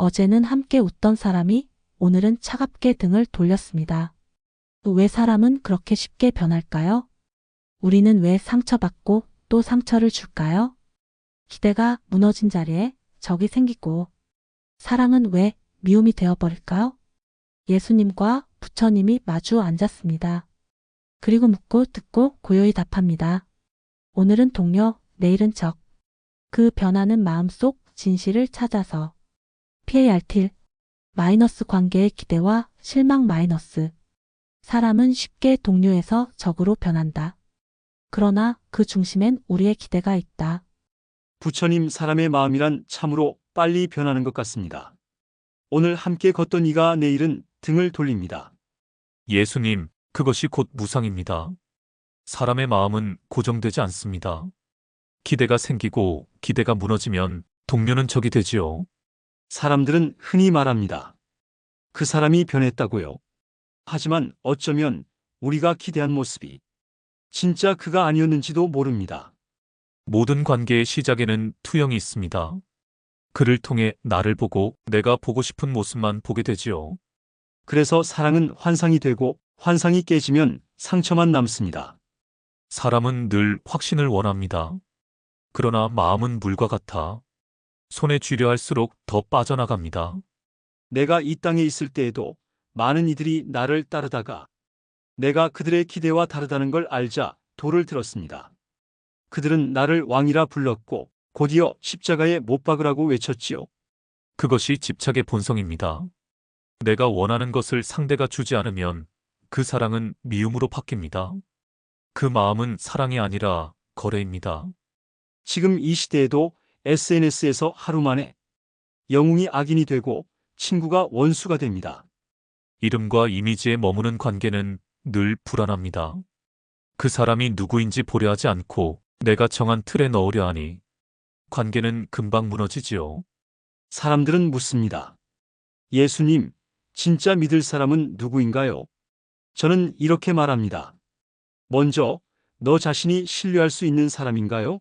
어제는 함께 웃던 사람이 오늘은 차갑게 등을 돌렸습니다. 왜 사람은 그렇게 쉽게 변할까요? 우리는 왜 상처받고 또 상처를 줄까요? 기대가 무너진 자리에 적이 생기고 사랑은 왜 미움이 되어버릴까요? 예수님과 부처님이 마주 앉았습니다. 그리고 묻고 듣고 고요히 답합니다. 오늘은 동료, 내일은 적. 그 변화는 마음속 진실을 찾아서. PART 마이너스 관계의 기대와 실망 마이너스. 사람은 쉽게 동료에서 적으로 변한다. 그러나 그 중심엔 우리의 기대가 있다. 부처님, 사람의 마음이란 참으로 빨리 변하는 것 같습니다. 오늘 함께 걷던 이가 내일은 등을 돌립니다. 예수님, 그것이 곧 무상입니다. 사람의 마음은 고정되지 않습니다. 기대가 생기고 기대가 무너지면 동료는 적이 되지요. 사람들은 흔히 말합니다. 그 사람이 변했다고요. 하지만 어쩌면 우리가 기대한 모습이 진짜 그가 아니었는지도 모릅니다. 모든 관계의 시작에는 투영이 있습니다. 그를 통해 나를 보고 내가 보고 싶은 모습만 보게 되지요. 그래서 사랑은 환상이 되고 환상이 깨지면 상처만 남습니다. 사람은 늘 확신을 원합니다. 그러나 마음은 물과 같아 손에 쥐려 할수록 더 빠져나갑니다. 내가 이 땅에 있을 때에도 많은 이들이 나를 따르다가 내가 그들의 기대와 다르다는 걸 알자 돌을 들었습니다. 그들은 나를 왕이라 불렀고 곧이어 십자가에 못 박으라고 외쳤지요. 그것이 집착의 본성입니다. 내가 원하는 것을 상대가 주지 않으면 그 사랑은 미움으로 바뀝니다. 그 마음은 사랑이 아니라 거래입니다. 지금 이 시대에도 SNS에서 하루 만에 영웅이 악인이 되고 친구가 원수가 됩니다. 이름과 이미지에 머무는 관계는 늘 불안합니다. 그 사람이 누구인지 보려 하지 않고 내가 정한 틀에 넣으려 하니 관계는 금방 무너지지요. 사람들은 묻습니다. 예수님, 진짜 믿을 사람은 누구인가요? 저는 이렇게 말합니다. 먼저, 너 자신이 신뢰할 수 있는 사람인가요?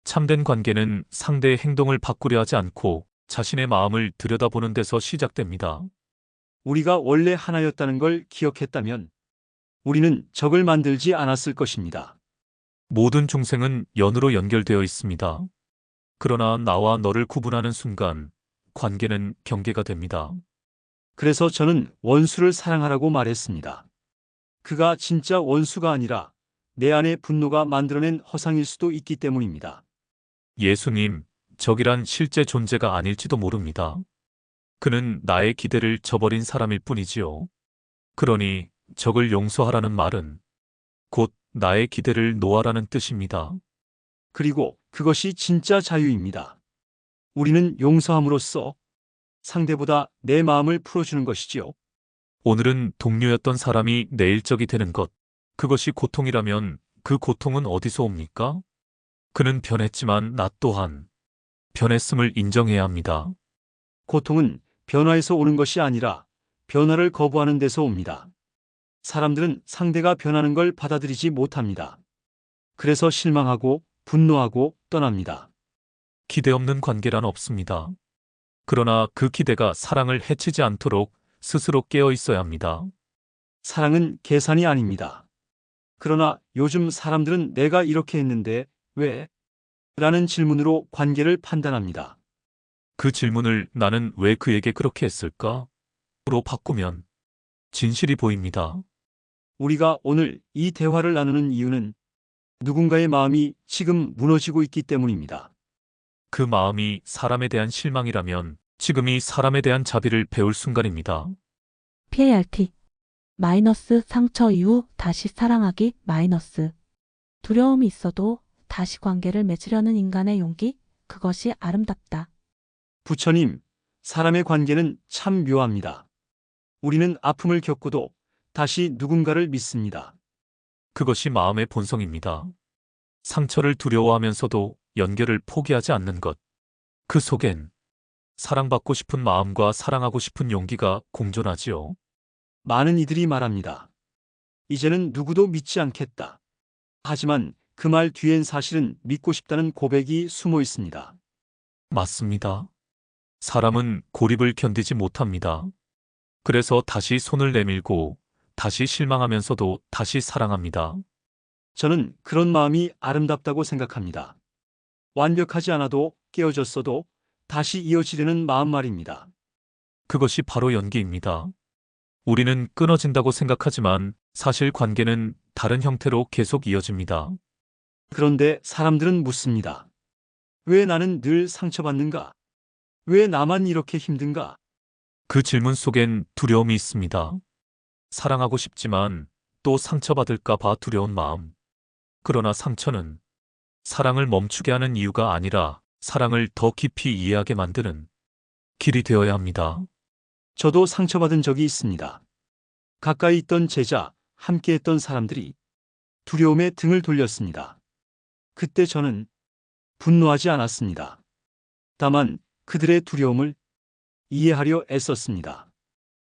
참된 관계는 상대의 행동을 바꾸려 하지 않고 자신의 마음을 들여다보는 데서 시작됩니다. 우리가 원래 하나였다는 걸 기억했다면 우리는 적을 만들지 않았을 것입니다. 모든 중생은 연으로 연결되어 있습니다. 그러나 나와 너를 구분하는 순간 관계는 경계가 됩니다. 그래서 저는 원수를 사랑하라고 말했습니다. 그가 진짜 원수가 아니라 내 안의 분노가 만들어낸 허상일 수도 있기 때문입니다. 예수님, 적이란 실제 존재가 아닐지도 모릅니다. 그는 나의 기대를 저버린 사람일 뿐이지요. 그러니 적을 용서하라는 말은 곧 나의 기대를 놓아라는 뜻입니다. 그리고 그것이 진짜 자유입니다. 우리는 용서함으로써 상대보다 내 마음을 풀어주는 것이지요. 오늘은 동료였던 사람이 내일 적이 되는 것, 그것이 고통이라면 그 고통은 어디서 옵니까? 그는 변했지만 나 또한 변했음을 인정해야 합니다. 고통은 변화에서 오는 것이 아니라 변화를 거부하는 데서 옵니다. 사람들은 상대가 변하는 걸 받아들이지 못합니다. 그래서 실망하고 분노하고 떠납니다. 기대 없는 관계란 없습니다. 그러나 그 기대가 사랑을 해치지 않도록 스스로 깨어 있어야 합니다. 사랑은 계산이 아닙니다. 그러나 요즘 사람들은 내가 이렇게 했는데 왜? 라는 질문으로 관계를 판단합니다. 그 질문을 나는 왜 그에게 그렇게 했을까? 로 바꾸면 진실이 보입니다. 우리가 오늘 이 대화를 나누는 이유는 누군가의 마음이 지금 무너지고 있기 때문입니다. 그 마음이 사람에 대한 실망이라면 지금이 사람에 대한 자비를 배울 순간입니다. PART 마이너스 상처 이후 다시 사랑하기 마이너스. 두려움이 있어도 다시 관계를 맺으려는 인간의 용기, 그것이 아름답다. 부처님, 사람의 관계는 참 묘합니다. 우리는 아픔을 겪고도 다시 누군가를 믿습니다. 그것이 마음의 본성입니다. 상처를 두려워하면서도 연결을 포기하지 않는 것. 그 속엔 사랑받고 싶은 마음과 사랑하고 싶은 용기가 공존하지요. 많은 이들이 말합니다. 이제는 누구도 믿지 않겠다. 하지만 그 말 뒤엔 사실은 믿고 싶다는 고백이 숨어 있습니다. 맞습니다. 사람은 고립을 견디지 못합니다. 그래서 다시 손을 내밀고 다시 실망하면서도 다시 사랑합니다. 저는 그런 마음이 아름답다고 생각합니다. 완벽하지 않아도 깨어졌어도 다시 이어지려는 마음 말입니다. 그것이 바로 연기입니다. 우리는 끊어진다고 생각하지만 사실 관계는 다른 형태로 계속 이어집니다. 그런데 사람들은 묻습니다. 왜 나는 늘 상처받는가? 왜 나만 이렇게 힘든가? 그 질문 속엔 두려움이 있습니다. 사랑하고 싶지만 또 상처받을까 봐 두려운 마음. 그러나 상처는 사랑을 멈추게 하는 이유가 아니라 사랑을 더 깊이 이해하게 만드는 길이 되어야 합니다. 저도 상처받은 적이 있습니다. 가까이 있던 제자, 함께 했던 사람들이 두려움에 등을 돌렸습니다. 그때 저는 분노하지 않았습니다. 다만 그들의 두려움을 이해하려 애썼습니다.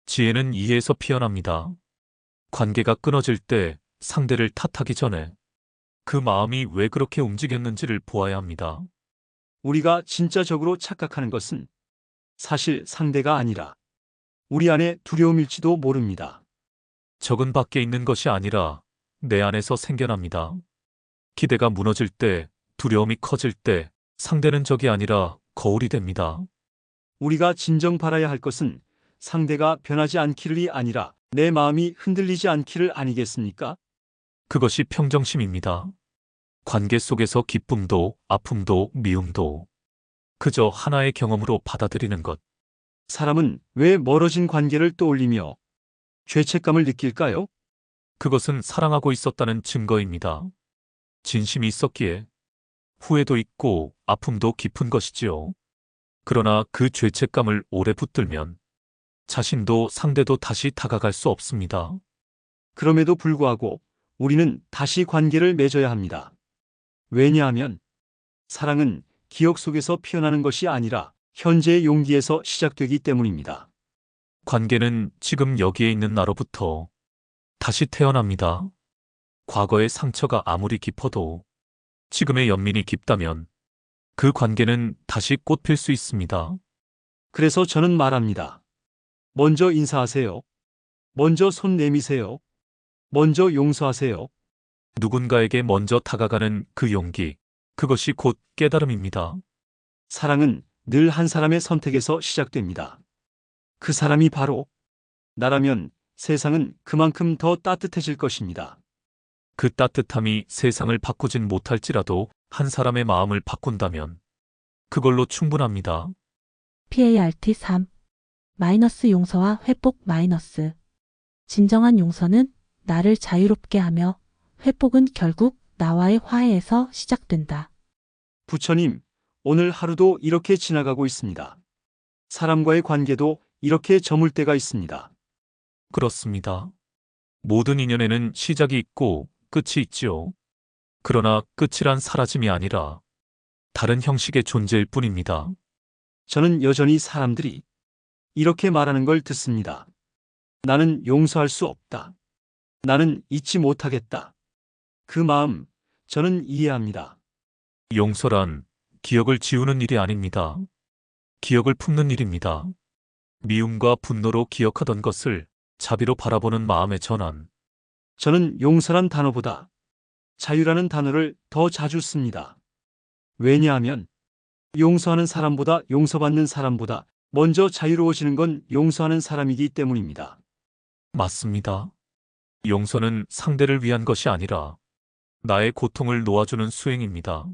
지혜는 이해에서 피어납니다. 관계가 끊어질 때 상대를 탓하기 전에 그 마음이 왜 그렇게 움직였는지를 보아야 합니다. 우리가 진짜적으로 착각하는 것은 사실 상대가 아니라 우리 안의 두려움일지도 모릅니다. 적은 밖에 있는 것이 아니라 내 안에서 생겨납니다. 기대가 무너질 때, 두려움이 커질 때 상대는 적이 아니라 거울이 됩니다. 우리가 진정 바라야 할 것은 상대가 변하지 않기를이 아니라 내 마음이 흔들리지 않기를 아니겠습니까? 그것이 평정심입니다. 관계 속에서 기쁨도 아픔도 미움도 그저 하나의 경험으로 받아들이는 것. 사람은 왜 멀어진 관계를 떠올리며 죄책감을 느낄까요? 그것은 사랑하고 있었다는 증거입니다. 진심이 있었기에 후회도 있고 아픔도 깊은 것이지요. 그러나 그 죄책감을 오래 붙들면 자신도 상대도 다시 다가갈 수 없습니다. 그럼에도 불구하고 우리는 다시 관계를 맺어야 합니다. 왜냐하면 사랑은 기억 속에서 피어나는 것이 아니라 현재의 용기에서 시작되기 때문입니다. 관계는 지금 여기에 있는 나로부터 다시 태어납니다. 과거의 상처가 아무리 깊어도 지금의 연민이 깊다면 그 관계는 다시 꽃필 수 있습니다. 그래서 저는 말합니다. 먼저 인사하세요. 먼저 손 내미세요. 먼저 용서하세요. 누군가에게 먼저 다가가는 그 용기, 그것이 곧 깨달음입니다. 사랑은 늘 한 사람의 선택에서 시작됩니다. 그 사람이 바로 나라면 세상은 그만큼 더 따뜻해질 것입니다. 그 따뜻함이 세상을 바꾸진 못할지라도 한 사람의 마음을 바꾼다면 그걸로 충분합니다. PART 3. 마이너스 용서와 회복 마이너스. 진정한 용서는 나를 자유롭게 하며 회복은 결국 나와의 화해에서 시작된다. 부처님, 오늘 하루도 이렇게 지나가고 있습니다. 사람과의 관계도 이렇게 저물 때가 있습니다. 그렇습니다. 모든 인연에는 시작이 있고 끝이 있지요. 그러나 끝이란 사라짐이 아니라 다른 형식의 존재일 뿐입니다. 저는 여전히 사람들이 이렇게 말하는 걸 듣습니다. 나는 용서할 수 없다. 나는 잊지 못하겠다. 그 마음, 저는 이해합니다. 용서란 기억을 지우는 일이 아닙니다. 기억을 품는 일입니다. 미움과 분노로 기억하던 것을 자비로 바라보는 마음의 전환. 저는 용서란 단어보다 자유라는 단어를 더 자주 씁니다. 왜냐하면 용서하는 사람보다 용서받는 사람보다 먼저 자유로워지는 건 용서하는 사람이기 때문입니다. 맞습니다. 용서는 상대를 위한 것이 아니라 나의 고통을 놓아주는 수행입니다.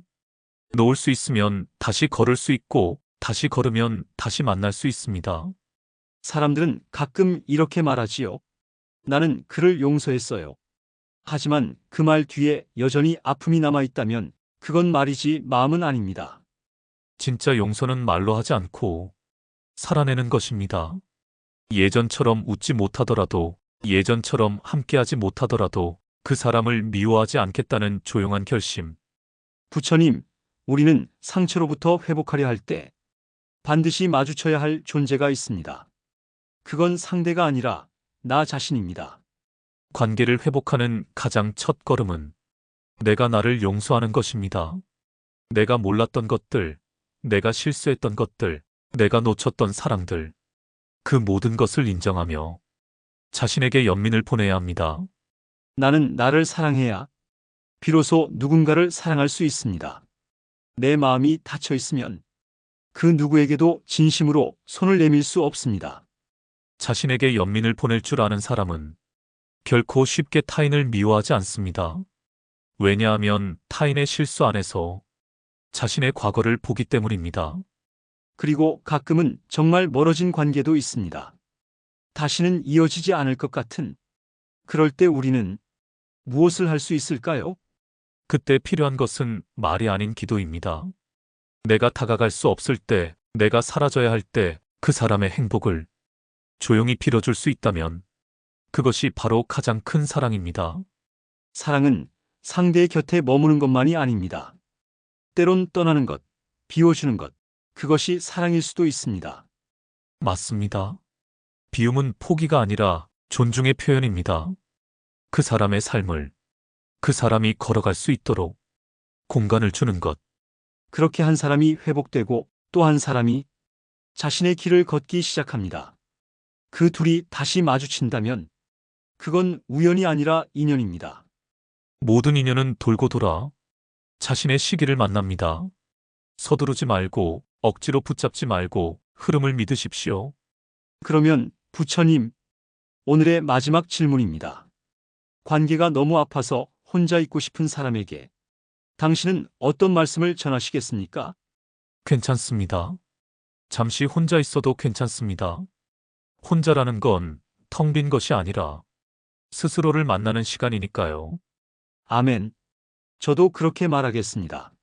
놓을 수 있으면 다시 걸을 수 있고 다시 걸으면 다시 만날 수 있습니다. 사람들은 가끔 이렇게 말하지요. 나는 그를 용서했어요. 하지만 그 말 뒤에 여전히 아픔이 남아있다면 그건 말이지 마음은 아닙니다. 진짜 용서는 말로 하지 않고 살아내는 것입니다. 예전처럼 웃지 못하더라도, 예전처럼 함께하지 못하더라도 그 사람을 미워하지 않겠다는 조용한 결심. 부처님, 우리는 상처로부터 회복하려 할 때 반드시 마주쳐야 할 존재가 있습니다. 그건 상대가 아니라 나 자신입니다. 관계를 회복하는 가장 첫 걸음은 내가 나를 용서하는 것입니다. 내가 몰랐던 것들, 내가 실수했던 것들, 내가 놓쳤던 사랑들, 그 모든 것을 인정하며 자신에게 연민을 보내야 합니다. 나는 나를 사랑해야 비로소 누군가를 사랑할 수 있습니다. 내 마음이 닫혀 있으면 그 누구에게도 진심으로 손을 내밀 수 없습니다. 자신에게 연민을 보낼 줄 아는 사람은 결코 쉽게 타인을 미워하지 않습니다. 왜냐하면 타인의 실수 안에서 자신의 과거를 보기 때문입니다. 그리고 가끔은 정말 멀어진 관계도 있습니다. 다시는 이어지지 않을 것 같은 그럴 때 우리는 무엇을 할 수 있을까요? 그때 필요한 것은 말이 아닌 기도입니다. 내가 다가갈 수 없을 때, 내가 사라져야 할 때 그 사람의 행복을 조용히 빌어줄 수 있다면 그것이 바로 가장 큰 사랑입니다. 사랑은 상대의 곁에 머무는 것만이 아닙니다. 때론 떠나는 것, 비워주는 것, 그것이 사랑일 수도 있습니다. 맞습니다. 비움은 포기가 아니라 존중의 표현입니다. 그 사람의 삶을 그 사람이 걸어갈 수 있도록 공간을 주는 것. 그렇게 한 사람이 회복되고 또 한 사람이 자신의 길을 걷기 시작합니다. 그 둘이 다시 마주친다면 그건 우연이 아니라 인연입니다. 모든 인연은 돌고 돌아 자신의 시기를 만납니다. 서두르지 말고 억지로 붙잡지 말고 흐름을 믿으십시오. 그러면 부처님, 오늘의 마지막 질문입니다. 관계가 너무 아파서 혼자 있고 싶은 사람에게 당신은 어떤 말씀을 전하시겠습니까? 괜찮습니다. 잠시 혼자 있어도 괜찮습니다. 혼자라는 건 텅 빈 것이 아니라 스스로를 만나는 시간이니까요. 아멘. 저도 그렇게 말하겠습니다.